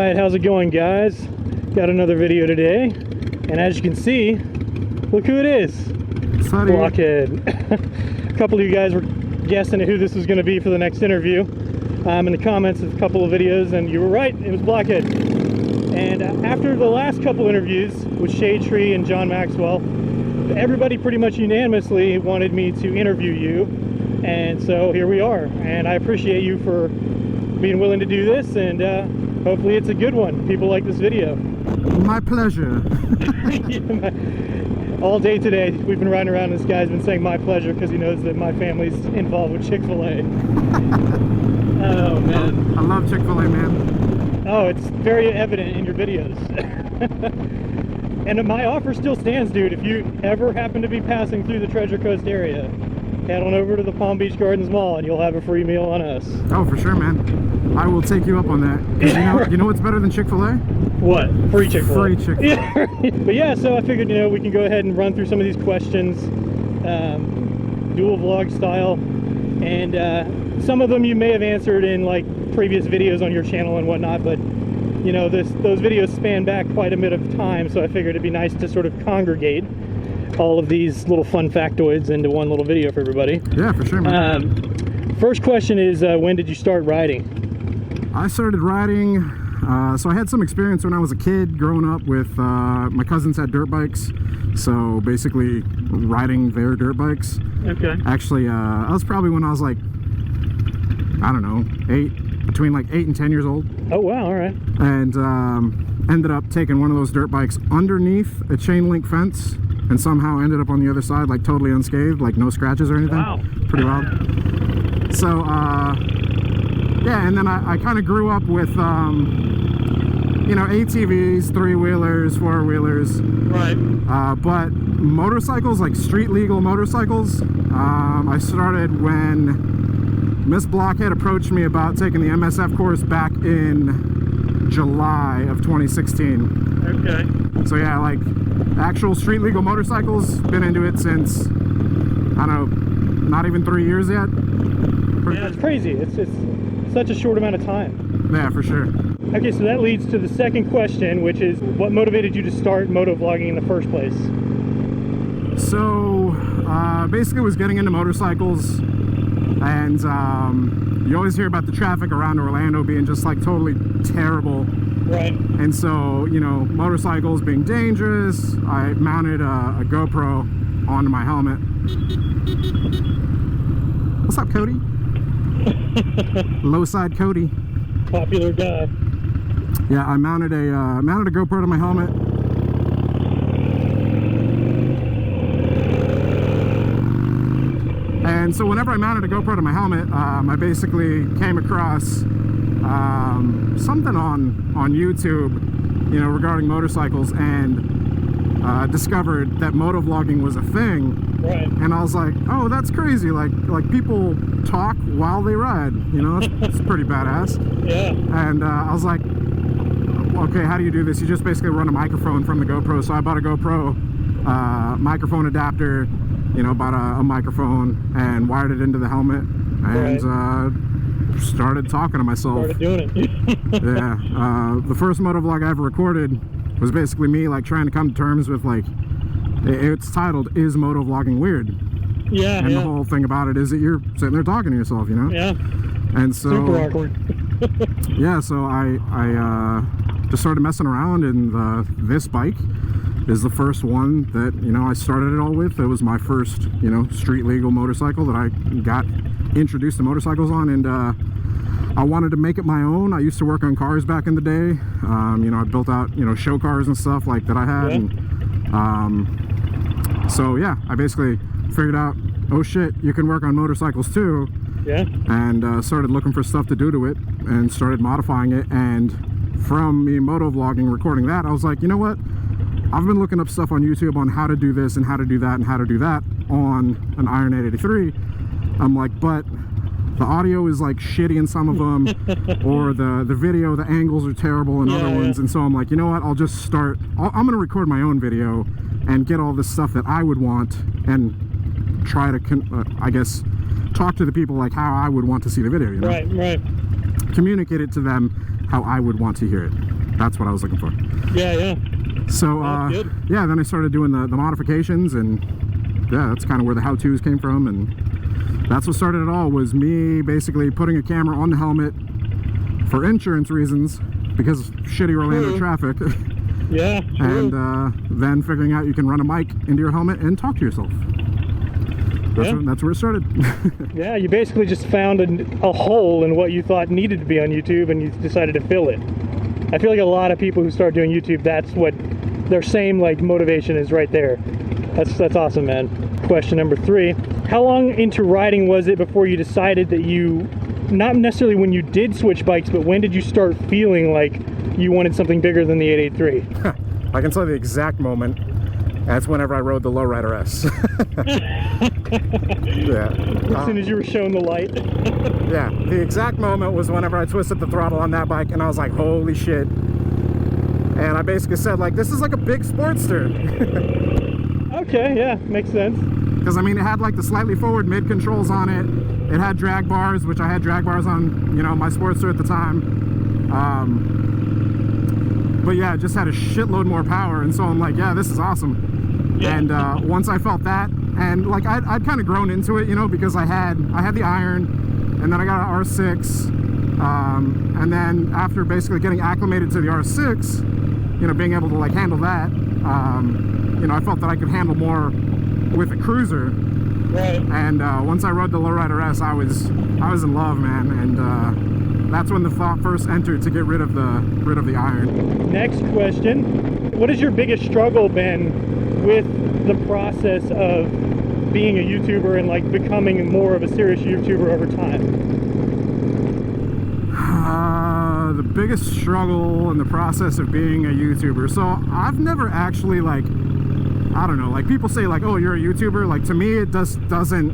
Alright, how's it going, guys? Got another video today, and as you can see, look who it is. Sorry. Blockhead. A couple of you guys were guessing who this was going to be for the next interview in the comments of a couple of videos, and you were right, it was Blockhead. And after the last couple interviews with Shade Tree and John Maxwell, everybody pretty much unanimously wanted me to interview you, and so here we are. And I appreciate you for being willing to do this, and hopefully it's a good one. People like this video. My pleasure. All day today we've been riding around and this guy's been saying my pleasure because he knows that my family's involved with Chick-fil-A. Oh man, I love Chick-fil-A, man. Oh, it's very evident in your videos. And my offer still stands, dude. If you ever happen to be passing through the Treasure Coast area, head on over to the Palm Beach Gardens Mall and you'll have a free meal on us. Oh, for sure, man. I will take you up on that. You know what's better than Chick-fil-A? What? Free Chick-fil-A. Free Chick-fil-A. But yeah, so I figured, we can go ahead and run through some of these questions, dual vlog style, and some of them you may have answered in like previous videos on your channel and whatnot, but those videos span back quite a bit of time, so I figured it'd be nice to sort of congregate all of these little fun factoids into one little video for everybody. Yeah, for sure, man. First question is, when did you start riding? I started riding, so I had some experience when I was a kid growing up with, my cousins had dirt bikes, so basically riding their dirt bikes. Okay. Actually, that was probably when I was like, I don't know, between like 8 and 10 years old. Oh wow, all right. And ended up taking one of those dirt bikes underneath a chain link fence and somehow ended up on the other side like totally unscathed, like no scratches or anything. Wow. Pretty wild. So yeah, and then I kind of grew up with ATVs, 3-wheelers, 4-wheelers, right. but motorcycles, like street legal motorcycles, I started when Miss Blockhead approached me about taking the MSF course back in July of 2016. Okay. So yeah, like actual street legal motorcycles, been into it since, I don't know, not even 3 years yet. Yeah, it's crazy. It's such a short amount of time. Yeah, for sure. Okay, so that leads to the second question, which is what motivated you to start motovlogging in the first place? So basically was getting into motorcycles, and you always hear about the traffic around Orlando being just like totally terrible. Right. And so, motorcycles being dangerous, I mounted a GoPro onto my helmet. What's up, Cody? Low side Cody. Popular guy. Yeah, I mounted a GoPro to my helmet. And so whenever I mounted a GoPro to my helmet, I basically came across something on YouTube, regarding motorcycles, and discovered that motovlogging was a thing. Right. And I was like, oh, that's crazy. Like people talk while they ride, it's pretty badass. Yeah. And I was like, okay, how do you do this? You just basically run a microphone from the GoPro. So I bought a GoPro microphone adapter, bought a microphone and wired it into the helmet, and started talking to myself. Started doing it. Yeah. The first motovlog I ever recorded was basically me like trying to come to terms with like, it's titled, "Is Motovlogging Weird?" Yeah. And the whole thing about it is that you're sitting there talking to yourself, Yeah. And so super awkward. yeah, so I just started messing around, and this bike is the first one that I started it all with. It was my first street legal motorcycle that I got introduced to motorcycles on, and I wanted to make it my own. I used to work on cars back in the day. I built out show cars and stuff like that I had. Yeah. And so yeah, I basically figured out, oh shit, you can work on motorcycles too. Yeah. And started looking for stuff to do to it, and started modifying it. And from me motovlogging, recording that, I was like, you know what, I've been looking up stuff on YouTube on how to do this and how to do that and how to do that on an Iron 883. I'm like, but the audio is like shitty in some of them, or the video, the angles are terrible in other ones. And so I'm like, you know what, I'll just start, I'm gonna record my own video and get all this stuff that I would want, and try to I guess talk to the people like how I would want to see the video, Right. communicate it to them how I would want to hear it. That's what I was looking for. Yeah. So good. yeah, then I started doing the modifications, and yeah, that's kind of where the how-tos came from, and that's what started it all, was me basically putting a camera on the helmet for insurance reasons, because shitty Orlando traffic. Yeah. And then figuring out you can run a mic into your helmet and talk to yourself. That's where it started. Yeah, you basically just found a hole in what you thought needed to be on YouTube, and you decided to fill it. I feel like a lot of people who start doing YouTube, that's what their same like motivation is right there. That's awesome, man. Question number 3. How long into riding was it before you decided that you, not necessarily when you did switch bikes, but when did you start feeling like you wanted something bigger than the 883? I can tell you the exact moment. That's whenever I rode the Lowrider S. Yeah. As soon as you were shown the light. Yeah, the exact moment was whenever I twisted the throttle on that bike, and I was like, holy shit. And I basically said, like, this is like a big Sportster. Okay, yeah, makes sense. Because, I mean, it had like the slightly forward mid controls on it. It had drag bars, which I had drag bars on, you know, my Sportster at the time. But yeah, it just had a shitload more power, and so I'm like, yeah, this is awesome. Yeah. And once I felt that, and like I'd kind of grown into it, you know, because I had the iron, and then I got an R6, and then after basically getting acclimated to the R6, you know, being able to like handle that, you know, I felt that I could handle more with a cruiser. Right. And once I rode the Lowrider S, I was in love, man, and that's when the thought first entered to get rid of the iron. Next question. What has your biggest struggle been with the process of being a YouTuber and like becoming more of a serious YouTuber over time? The biggest struggle in the process of being a YouTuber. So I've never actually, like, I don't know, like people say like, oh, you're a YouTuber. Like, to me, it doesn't,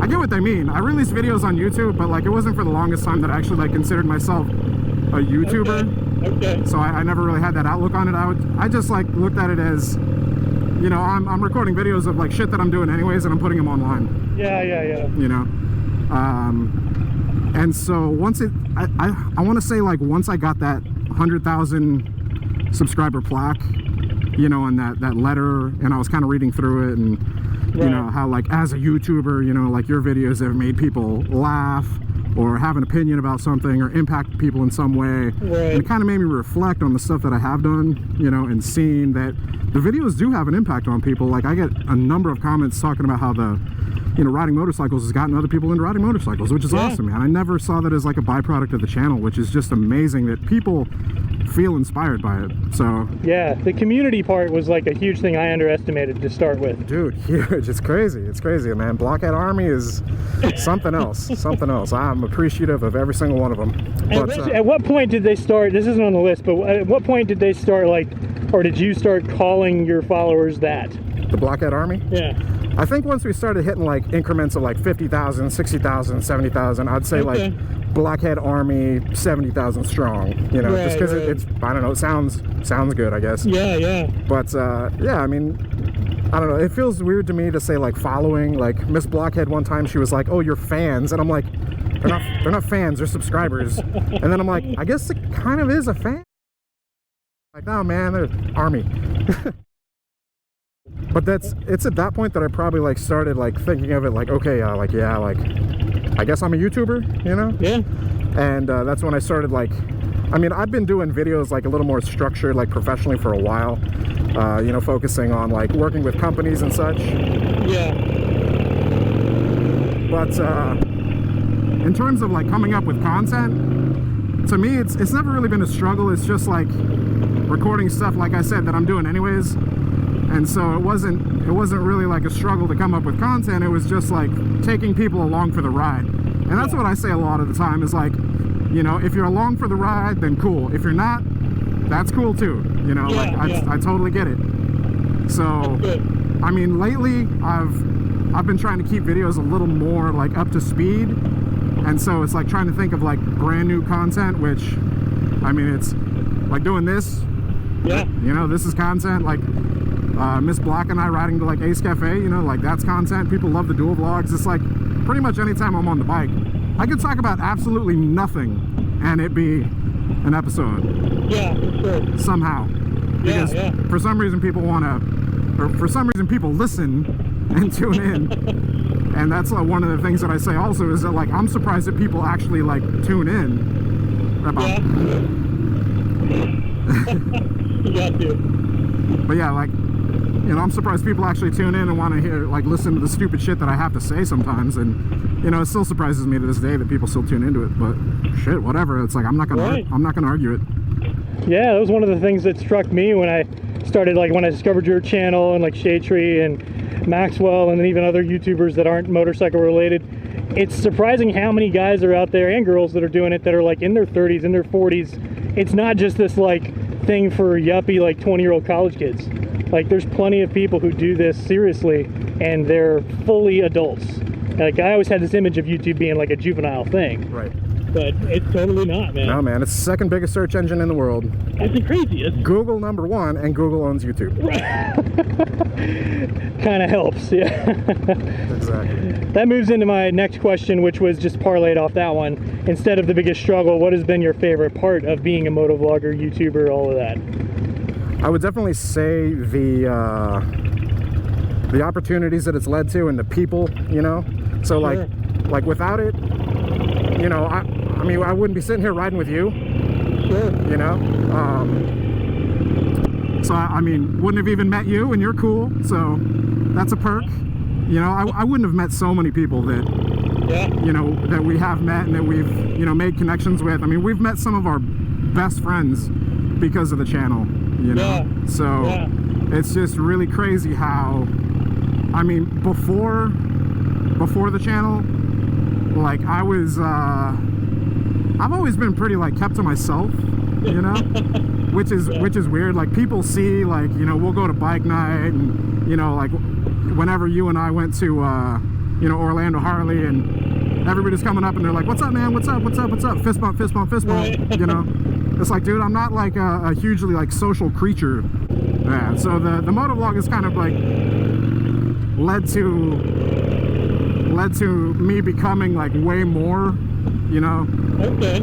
I get what they mean. I release videos on YouTube, but like it wasn't for the longest time that I actually like considered myself a YouTuber. Okay. So I never really had that outlook on it. I just like looked at it as, you know, I'm recording videos of like shit that I'm doing anyways, and I'm putting them online. Yeah. You know, and so once I want to say like once I got that 100,000 subscriber plaque, you know, and that letter, and I was kind of reading through it, and you know how like as a YouTuber, you know, like your videos have made people laugh or have an opinion about something or impact people in some way. Right. And it kind of made me reflect on the stuff that I have done, you know, and seeing that the videos do have an impact on people. Like I get a number of comments talking about how the, you know, riding motorcycles has gotten other people into riding motorcycles, which is awesome, man. I never saw that as like a byproduct of the channel, which is just amazing that people feel inspired by it. So yeah, the community part was like a huge thing I underestimated to start with. Dude, huge. It's crazy, man. Blockhead Army is something else. Something else. I'm appreciative of every single one of them. But, at what point did they start, this isn't on the list, but at what point did they start, like, or did you start calling your followers that? The Blockhead Army? Yeah. I think once we started hitting like increments of like 50,000, 60,000, 70,000, I'd say like Blockhead Army 70,000 strong, you know, just because it's, I don't know, it sounds good, I guess. Yeah. But yeah, I mean, I don't know, it feels weird to me to say like following. Like Miss Blockhead one time, she was like, oh, you're fans, and I'm like, they're not fans, they're subscribers. And then I'm like, I guess it kind of is a fan. Like, no, man, they're Army. But it's at that point that I probably like started like thinking of it like, okay, like, yeah, like I guess I'm a YouTuber, you know? Yeah. And that's when I started like, I mean, I've been doing videos like a little more structured, like professionally for a while, you know, focusing on like working with companies and such. Yeah. But in terms of like coming up with content, to me, it's never really been a struggle. It's just like recording stuff, like I said, that I'm doing anyways. And so it wasn't really like a struggle to come up with content. It was just like taking people along for the ride. And that's what I say a lot of the time is like, you know, if you're along for the ride, then cool. If you're not, that's cool too. You know, I totally get it. So, I mean, lately I've been trying to keep videos a little more like up to speed. And so it's like trying to think of like brand new content, which, I mean, it's like doing this. Yeah. You know, this is content. Like, Miss Black and I riding to like Ace Cafe, you know, like that's content. People love the dual vlogs. It's like pretty much anytime I'm on the bike, I could talk about absolutely nothing and it'd be an episode. Yeah, for sure. Somehow. Because for some reason people for some reason people listen and tune in. And that's like one of the things that I say also is that like I'm surprised that people actually like tune in. Yeah. You got to. But yeah, like, you know, I'm surprised people actually tune in and want to hear, like, listen to the stupid shit that I have to say sometimes. And, you know, it still surprises me to this day that people still tune into it. But shit, whatever. It's like I'm not gonna argue it. Yeah, that was one of the things that struck me when I started, like, when I discovered your channel and like Shade Tree and Maxwell and then even other YouTubers that aren't motorcycle related. It's surprising how many guys are out there and girls that are doing it that are like in their 30s, in their 40s. It's not just this like thing for yuppie like 20-year-old college kids. Like there's plenty of people who do this seriously and they're fully adults. Like I always had this image of YouTube being like a juvenile thing. Right. But it's totally not, man. No, man, it's the second biggest search engine in the world. It's the craziest. Google #1, and Google owns YouTube. Kind of helps, yeah. Exactly. That moves into my next question, which was just parlayed off that one. Instead of the biggest struggle, what has been your favorite part of being a motovlogger, YouTuber, all of that? I would definitely say the opportunities that it's led to and the people, you know. So Sure. like without it, you know, I mean, I wouldn't be sitting here riding with you. Sure. You know. So I mean, wouldn't have even met you, and you're cool. So that's a perk. You know, I wouldn't have met so many people that, you know, that we have met and that we've, you know, made connections with. I mean, we've met some of our best friends because of the channel, you know. So it's just really crazy how, I mean, before the channel, like I was, I've always been pretty like kept to myself, you know. Which is weird. Like people see, like, you know, we'll go to bike night and, you know, like whenever you and I went to you know, Orlando Harley, and everybody's coming up and they're like, what's up, man, what's up, fist bump, you know. It's like, dude, I'm not like a hugely like social creature. Yeah, so the motovlog is kind of like led to me becoming like way more, you know. Okay.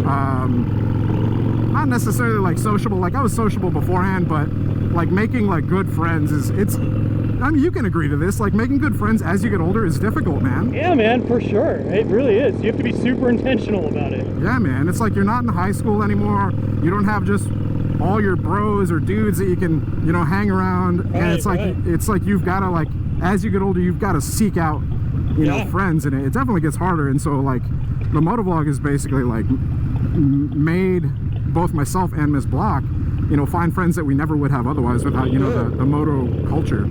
Not necessarily like sociable, like I was sociable beforehand, but like making like good friends it's I mean, you can agree to this, like making good friends as you get older is difficult, man. Yeah, man, for sure. It really is. You have to be super intentional about it. Yeah, man. It's like you're not in high school anymore. You don't have just all your bros or dudes that you can, you know, hang around. And it's like you've got to, like, as you get older, you've got to seek out, you know, friends, and it definitely gets harder. And so like the motovlog is basically like made both myself and Miss Block, you know, find friends that we never would have otherwise without, you know, the moto culture.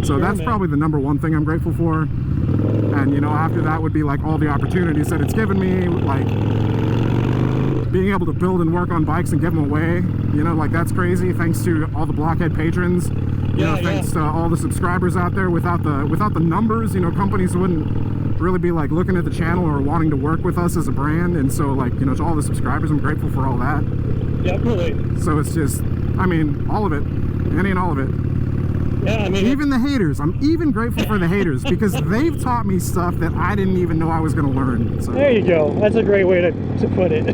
So that's probably the #1 thing I'm grateful for. And, you know, after that would be like all the opportunities that it's given me, like being able to build and work on bikes and give them away, you know, like that's crazy. Thanks to all the Blockhead patrons, you know, thanks to all the subscribers out there. Without the numbers, you know, companies wouldn't really be like looking at the channel or wanting to work with us as a brand. And so, like, you know, to all the subscribers, I'm grateful for all that. Definitely. So it's just, I mean, all of it, any and all of it. Yeah, I mean, even the haters. I'm even grateful for the haters because they've taught me stuff that I didn't even know I was going to learn. So. There you go. That's a great way to put it.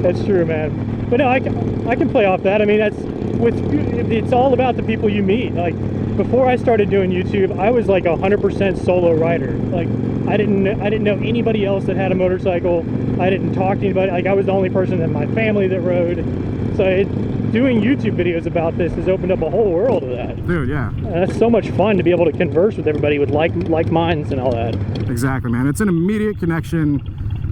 That's true, man. But no, I can play off that. I mean, it's all about the people you meet. Like before I started doing YouTube, I was like 100% solo rider. Like I didn't know anybody else that had a motorcycle. I didn't talk to anybody. Like I was the only person in my family that rode. So doing YouTube videos about this has opened up a whole world of that. Dude, yeah. That's so much fun to be able to converse with everybody with like minds and all that. Exactly, man. It's an immediate connection.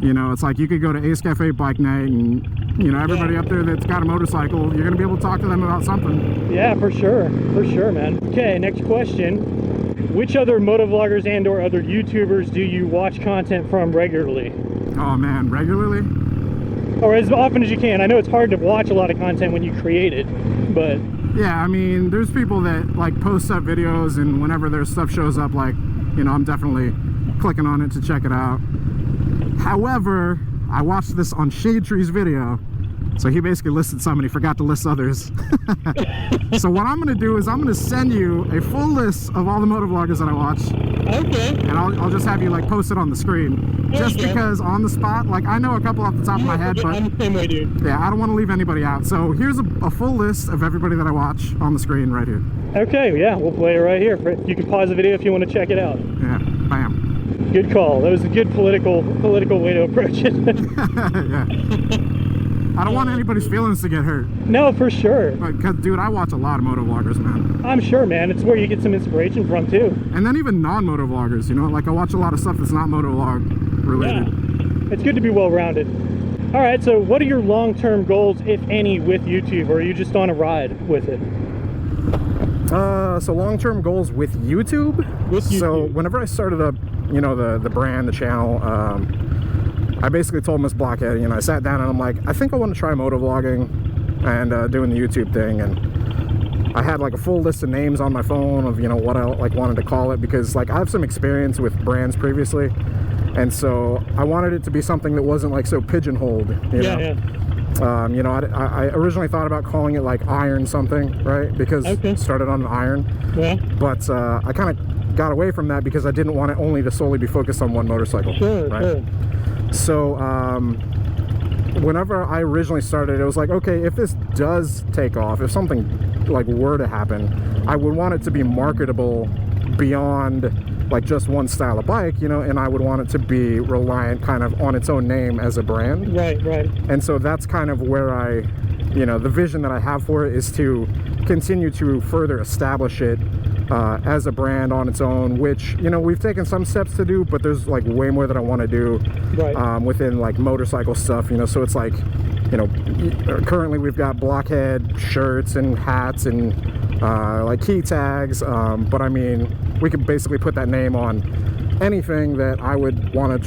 You know, it's like you could go to Ace Cafe Bike Night and, you know, everybody up there that's got a motorcycle, you're going to be able to talk to them about something. Yeah, for sure, man. Okay, next question. Which other motovloggers and or other YouTubers do you watch content from regularly? Oh, man, regularly? Or as often as you can. I know it's hard to watch a lot of content when you create it, but... Yeah, I mean, there's people that, like, post up videos, and whenever their stuff shows up, like, you know, I'm definitely clicking on it to check it out. However, I watched this on Shade Tree's video, so he basically listed some and he forgot to list others. So what I'm going to do is I'm going to send you a full list of all the motovloggers that I watch, Okay. And I'll just have you like post it on the screen, just because on the spot, like I know a couple off the top of my head, but I'm the same way, dude. yeah, I don't want to leave anybody out. So here's a full list of everybody that I watch on the screen right here. Okay, yeah, we'll play it right here. You can pause the video if you want to check it out. Yeah, bam. Good call. That was a good political way to approach it. Yeah. I don't want anybody's feelings to get hurt. No, for sure. Because, dude, I watch a lot of motovloggers, man. I'm sure, man. It's where you get some inspiration from, too. And then even non-motovloggers, you know? Like, I watch a lot of stuff that's not motovlog related. Yeah. It's good to be well-rounded. All right, so what are your long-term goals, if any, with YouTube? Or are you just on a ride with it? So long-term goals with YouTube? So whenever I started up, you know, the brand, the channel, I basically told Miss Blockhead, you know, I sat down and I'm like, I think I want to try motovlogging and doing the YouTube thing. And I had like a full list of names on my phone of, you know, what I like wanted to call it, because like I have some experience with brands previously. And so I wanted it to be something that wasn't like so pigeonholed, you know? Yeah. You know, I originally thought about calling it like Iron something, right? Because it started on an iron. Yeah. But I kind of got away from that because I didn't want it only to solely be focused on one motorcycle. Sure, right? sure. So whenever I originally started, it was like, okay, if this does take off, if something like were to happen, I would want it to be marketable beyond like just one style of bike, you know, and I would want it to be reliant kind of on its own name as a brand. Right, right. And so that's kind of where I, you know, the vision that I have for it is to continue to further establish it as a brand on its own, which, you know, we've taken some steps to do, but there's like way more that I want to do within like motorcycle stuff, you know. So it's like, you know, currently we've got Blockhead shirts and hats and like key tags, but I mean, we could basically put that name on anything that I would want to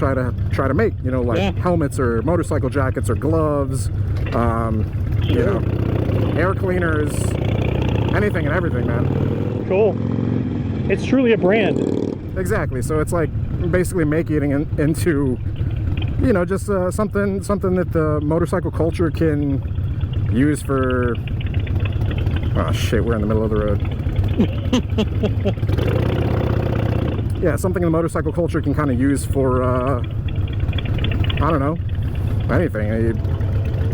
try to make, you know, like helmets or motorcycle jackets or gloves, you know, air cleaners, anything and everything, man. Cool. It's truly a brand. Exactly. So it's like basically making it into, you know, just something that the motorcycle culture can use for. Oh shit, we're in the middle of the road. Yeah, something the motorcycle culture can kind of use for, I don't know, anything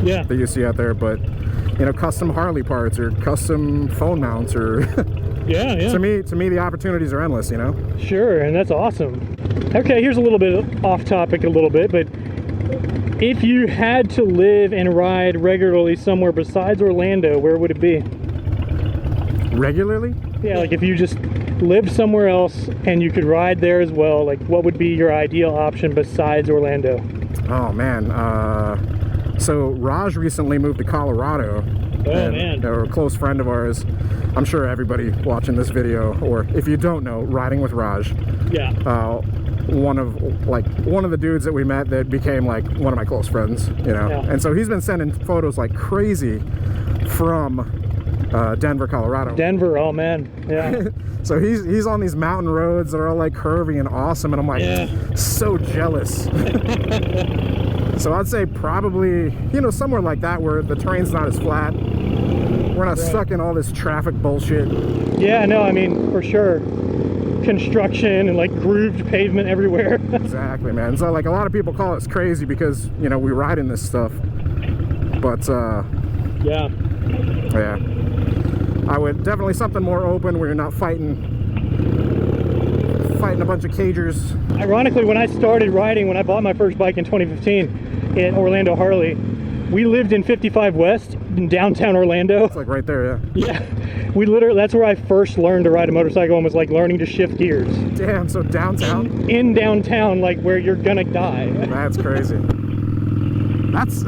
that you see out there, but, you know, custom Harley parts or custom phone mounts or, yeah. To me, the opportunities are endless, you know? Sure, and that's awesome. Okay, here's a little bit off topic a little bit, but if you had to live and ride regularly somewhere besides Orlando, where would it be? Regularly? Yeah, like if you just lived somewhere else and you could ride there as well, like what would be your ideal option besides Orlando? Oh man, so Raj recently moved to Colorado. Oh man. They're a close friend of ours. I'm sure everybody watching this video, or if you don't know, Riding with Raj. Yeah. One of the dudes that we met that became like one of my close friends, you know. Yeah. And so he's been sending photos like crazy from Denver, Colorado. Denver, oh man, yeah. So he's on these mountain roads that are all like curvy and awesome, and I'm like so jealous. So I'd say probably, you know, somewhere like that where the terrain's not as flat. We're not stuck in all this traffic bullshit. Yeah, no, I mean, for sure. Construction and like grooved pavement everywhere. Exactly, man. So like a lot of people call us crazy because, you know, we ride in this stuff. But yeah. I would definitely something more open where you're not fighting a bunch of cagers. Ironically, when I started riding, when I bought my first bike in 2015 in Orlando Harley, we lived in 55 West in downtown Orlando. It's like right there, yeah. Yeah. We literally, that's where I first learned to ride a motorcycle and was like learning to shift gears. Damn, so downtown? In downtown, like where you're gonna die. That's crazy. That's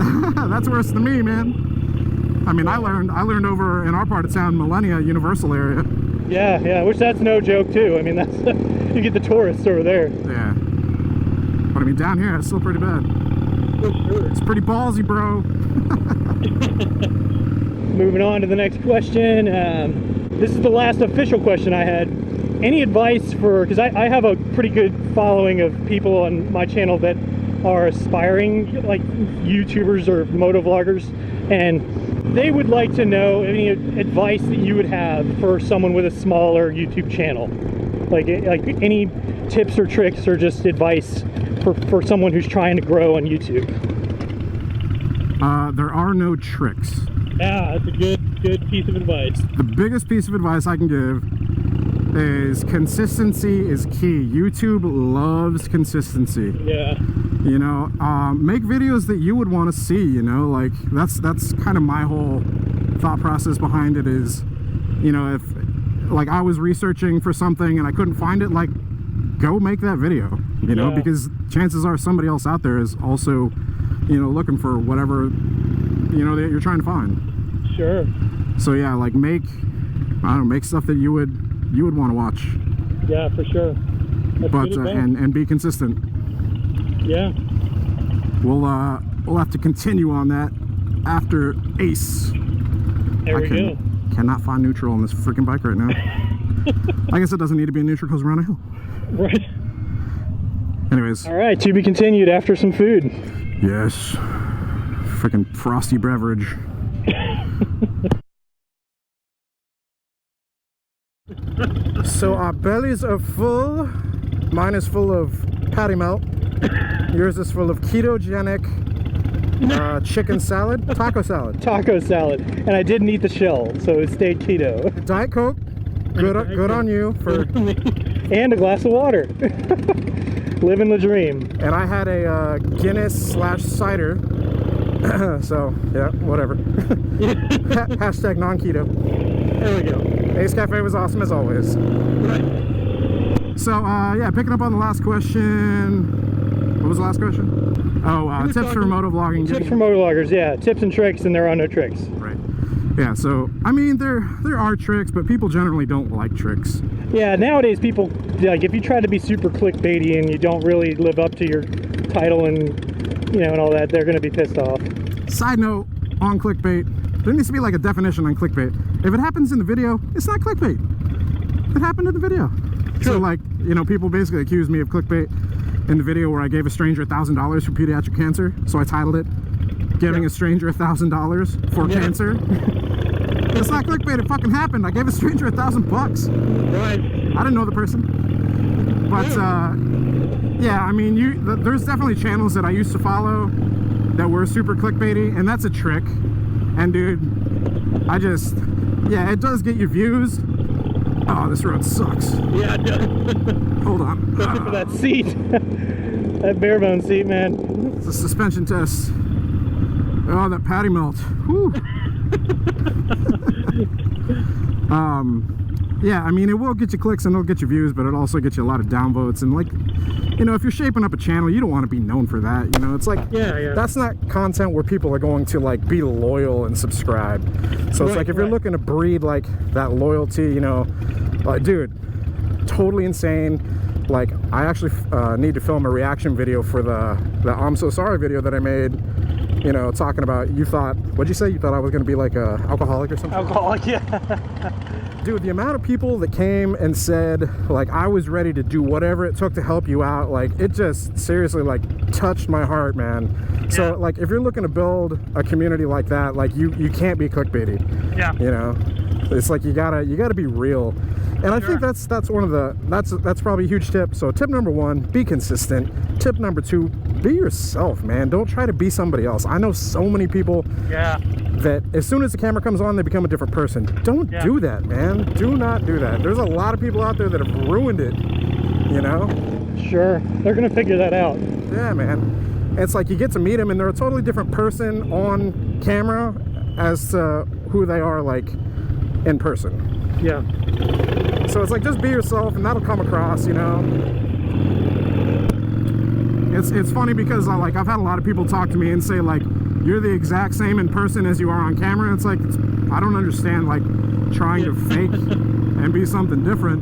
worse than me, man. I mean, I learned over in our part of town, Millennia Universal area. Yeah, which that's no joke too. I mean, that's you get the tourists over there. Yeah. But I mean, down here, it's still pretty bad. It's pretty ballsy, bro. Moving on to the next question. This is the last official question I had. Any advice for, because I have a pretty good following of people on my channel that are aspiring like YouTubers or motovloggers, and they would like to know any advice that you would have for someone with a smaller YouTube channel. Like any tips or tricks or just advice for someone who's trying to grow on YouTube? There are no tricks. Yeah, that's a good piece of advice. The biggest piece of advice I can give is consistency is key. YouTube loves consistency. Yeah. You know, make videos that you would want to see, you know, like that's kind of my whole thought process behind it is, you know, if like I was researching for something and I couldn't find it, like go make that video, you know, because chances are somebody else out there is also, you know, looking for whatever, you know, that you're trying to find. Sure. So yeah, like make stuff that you would want to watch. Yeah, for sure. That's but and be consistent. Yeah. We'll have to continue on that after Ace. There we go. Cannot find neutral on this freaking bike right now. I guess it doesn't need to be neutral because we're on a hill. Right. Anyways. All right, to be continued after some food. Yes. Freaking frosty beverage. So our bellies are full. Mine is full of patty melt. Yours is full of ketogenic chicken salad, taco salad. Taco salad, and I didn't eat the shell, so it stayed keto. Diet Coke, good on you for. And a glass of water. Living the dream. And I had a Guinness / cider. So yeah, whatever. Hashtag non-keto. There we go. Ace Cafe was awesome as always. Right. So yeah, picking up on the last question. What was the last question? Oh, tips for motovlogging. Tips for motovloggers, yeah. Tips and tricks, and there are no tricks. Right. Yeah, so I mean there are tricks, but people generally don't like tricks. Yeah, nowadays people, like, if you try to be super clickbaity and you don't really live up to your title and, you know, and all that, they're going to be pissed off. Side note on clickbait, there needs to be like a definition on clickbait. If it happens in the video, it's not clickbait. It happened in the video. Sure. So like, you know, people basically accused me of clickbait in the video where I gave a stranger $1,000 for pediatric cancer. So I titled it, Giving a Stranger $1,000 for Cancer. It's not clickbait, it fucking happened. I gave a stranger $1,000. Right. I didn't know the person. But yeah, I mean, there's definitely channels that I used to follow that were super clickbaity, and that's a trick. And dude, yeah, it does get you views. Oh, this road sucks. Yeah, it does. Hold on. Especially for that seat. That bare bone seat, man. It's a suspension test. Oh, that patty melt. Whew. Yeah, I mean, it will get you clicks and it'll get you views, but it'll also get you a lot of downvotes. And like, you know, if you're shaping up a channel, you don't want to be known for that. You know, it's like, that's not content where people are going to like be loyal and subscribe. So it's like, if you're looking to breed like that loyalty, you know, like, dude, totally insane. Like, I actually need to film a reaction video for the I'm so sorry video that I made. You know, talking about, what'd you say? You thought I was going to be like a alcoholic or something? Alcoholic, yeah. Dude, the amount of people that came and said, like, I was ready to do whatever it took to help you out, like, it just seriously, like, touched my heart, man. Yeah. So, like, if you're looking to build a community like that, like, you can't be clickbaity. Yeah. You know? It's like, you gotta be real. And I think that's one of that's probably a huge tip. So tip number 1, be consistent. Tip number 2, be yourself, man. Don't try to be somebody else. I know so many people that as soon as the camera comes on, they become a different person. Don't do that, man. Do not do that. There's a lot of people out there that have ruined it, you know? Sure. They're gonna figure that out. Yeah, man. It's like you get to meet them and they're a totally different person on camera as to who they are, like, in person. Yeah. So it's like, just be yourself and that'll come across, you know? It's funny because I've had a lot of people talk to me and say, like, you're the exact same in person as you are on camera. It's like, I don't understand, like, trying to fake and be something different.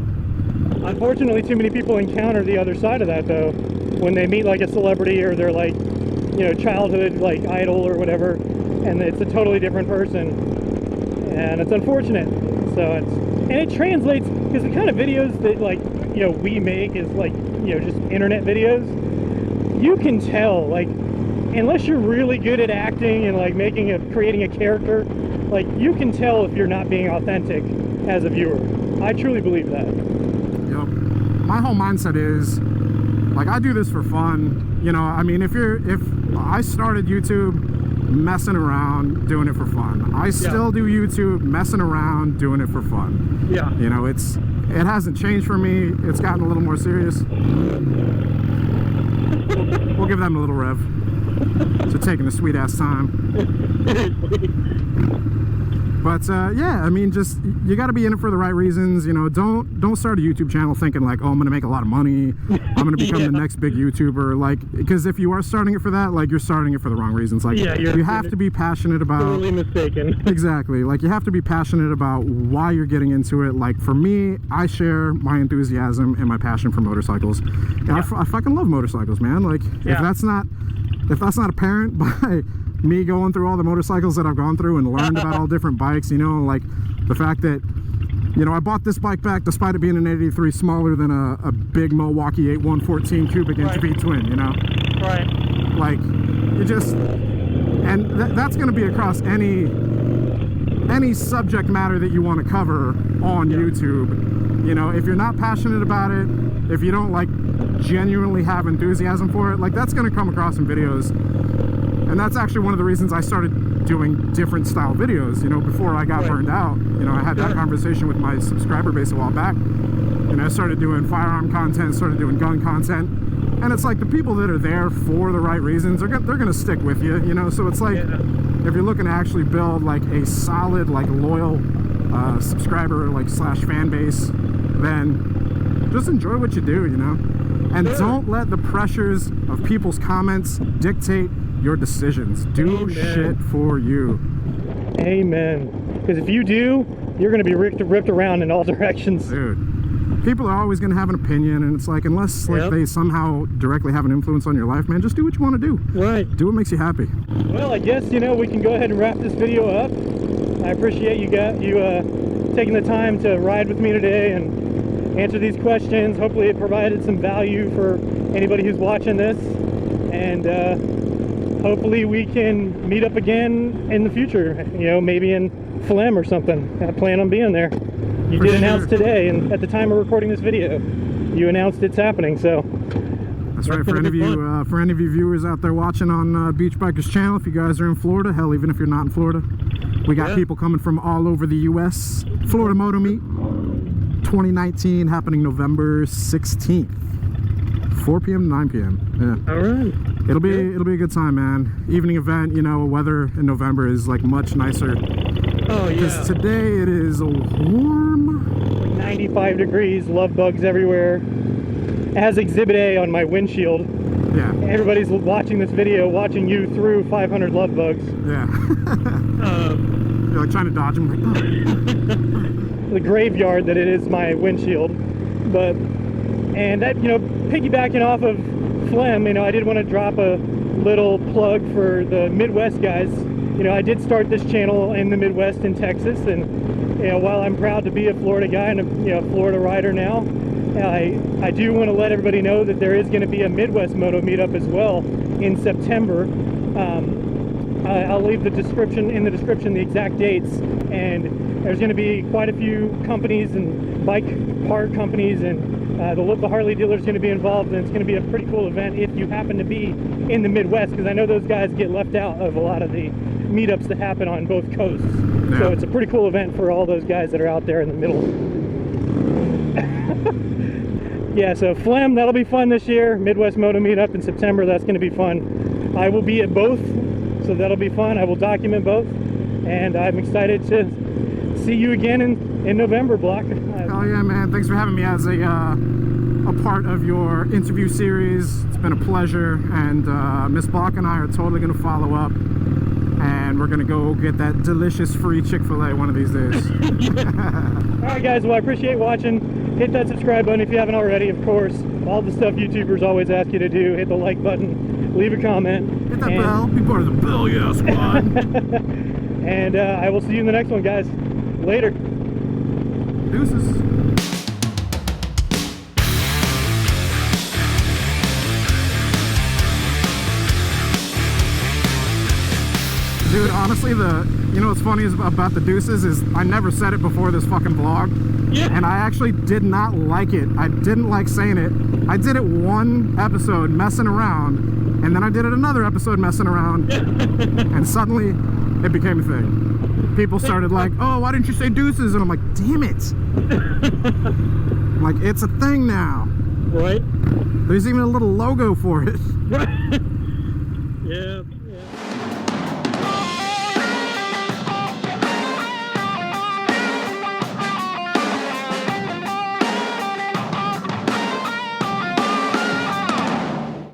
Unfortunately, too many people encounter the other side of that, though. When they meet, like, a celebrity or their, like, you know, childhood, like, idol or whatever, and it's a totally different person. And it's unfortunate. So and it translates, because the kind of videos that, like, you know, we make is, like, you know, just internet videos. You can tell, like, unless you're really good at acting and, like, creating a character, like, you can tell if you're not being authentic as a viewer. I truly believe that. Yep. my whole mindset is, like, I do this for fun. You know, I mean, if I started YouTube messing around, doing it for fun. I still do YouTube messing around, doing it for fun. Yeah. You know, it hasn't changed for me. It's gotten a little more serious. We'll give them a little rev. So taking a sweet ass time. But yeah, I mean, just, you got to be in it for the right reasons. You know, don't start a YouTube channel thinking like, oh, I'm gonna make a lot of money, I'm gonna become the next big YouTuber. Like, because if you are starting it for that, like, you're starting it for the wrong reasons. Like, you have to be passionate about. Totally mistaken. Exactly. Like, you have to be passionate about why you're getting into it. Like, for me, I share my enthusiasm and my passion for motorcycles. And I fucking love motorcycles, man. Like, if that's not apparent by me going through all the motorcycles that I've gone through and learned about all different bikes, you know, like the fact that, you know, I bought this bike back despite it being an 83 smaller than a big Milwaukee 8114 cubic inch V twin, you know? Right. Like, you just, and that's going to be across any subject matter that you want to cover on YouTube. You know, if you're not passionate about it, if you don't, like, genuinely have enthusiasm for it, like, that's going to come across in videos. And that's actually one of the reasons I started doing different style videos, you know, before I got burned out. You know, I had that conversation with my subscriber base a while back. And I started doing firearm content, started doing gun content. And it's like, the people that are there for the right reasons, they're going to stick with you, you know? So it's like, if you're looking to actually build like a solid, like, loyal subscriber, like, slash fan base, then just enjoy what you do, you know? And don't let the pressures of people's comments dictate your decisions. Do shit for you. Amen. Because if you do, you're going to be ripped around in all directions. Dude, people are always going to have an opinion, and it's like, unless like they somehow directly have an influence on your life, man, just do what you want to do. Right. Do what makes you happy. Well, I guess, you know, we can go ahead and wrap this video up. I appreciate you taking the time to ride with me today and answer these questions. Hopefully it provided some value for anybody who's watching this. And hopefully we can meet up again in the future, you know, maybe in Phlegm or something. I plan on being there. You did announce today, and at the time of recording this video, you announced it's happening, so. That's right. For any of you viewers out there watching on Beach Bikers channel, if you guys are in Florida, hell, even if you're not in Florida, we got people coming from all over the U.S. Florida Moto Meet 2019 happening November 16th. 4 p.m. to 9 p.m. Yeah. All right. It'll be a good time, man. Evening event. You know, weather in November is like much nicer. Oh yeah. Because today it is a warm, 95 degrees. Love bugs everywhere. It has Exhibit A on my windshield. Yeah. Everybody's watching this video, watching you through 500 love bugs. Yeah. You're like trying to dodge them. Like, oh. The graveyard that it is my windshield, but. And that, you know, piggybacking off of Phlegm, you know, I did want to drop a little plug for the Midwest guys. You know, I did start this channel in the Midwest in Texas, and, you know, while I'm proud to be a Florida guy and a, you know, Florida rider now, I do want to let everybody know that there is going to be a Midwest Moto meetup as well in September. I'll leave the description the exact dates, and there's going to be quite a few companies and bike part companies, and the Harley dealer is going to be involved, and it's going to be a pretty cool event if you happen to be in the Midwest, because I know those guys get left out of a lot of the meetups that happen on both coasts. Yeah. So it's a pretty cool event for all those guys that are out there in the middle. Yeah, so Phlegm, that'll be fun this year. Midwest Moto meetup in September, that's going to be fun. I will be at both, so that'll be fun. I will document both, and I'm excited to see you again in November, Block. Oh yeah, man, thanks for having me as a part of your interview series. It's been a pleasure, and Miss Block and I are totally going to follow up, and we're going to go get that delicious free Chick-fil-A one of these days. Alright guys, well, I appreciate watching. Hit that subscribe button if you haven't already, of course. All the stuff YouTubers always ask you to do. Hit the like button, leave a comment. Hit that bell, be part of the Bell Yeah Squad. And I will see you in the next one, guys. Later. Deuces. Dude, honestly, You know what's funny is about the deuces is I never said it before this fucking vlog. Yeah. And I actually did not like it. I didn't like saying it. I did it one episode messing around, and then I did it another episode messing around, and suddenly it became a thing. People started like, oh, why didn't you say deuces? And I'm like, damn it. I'm like, it's a thing now. Right. There's even a little logo for it. Yeah.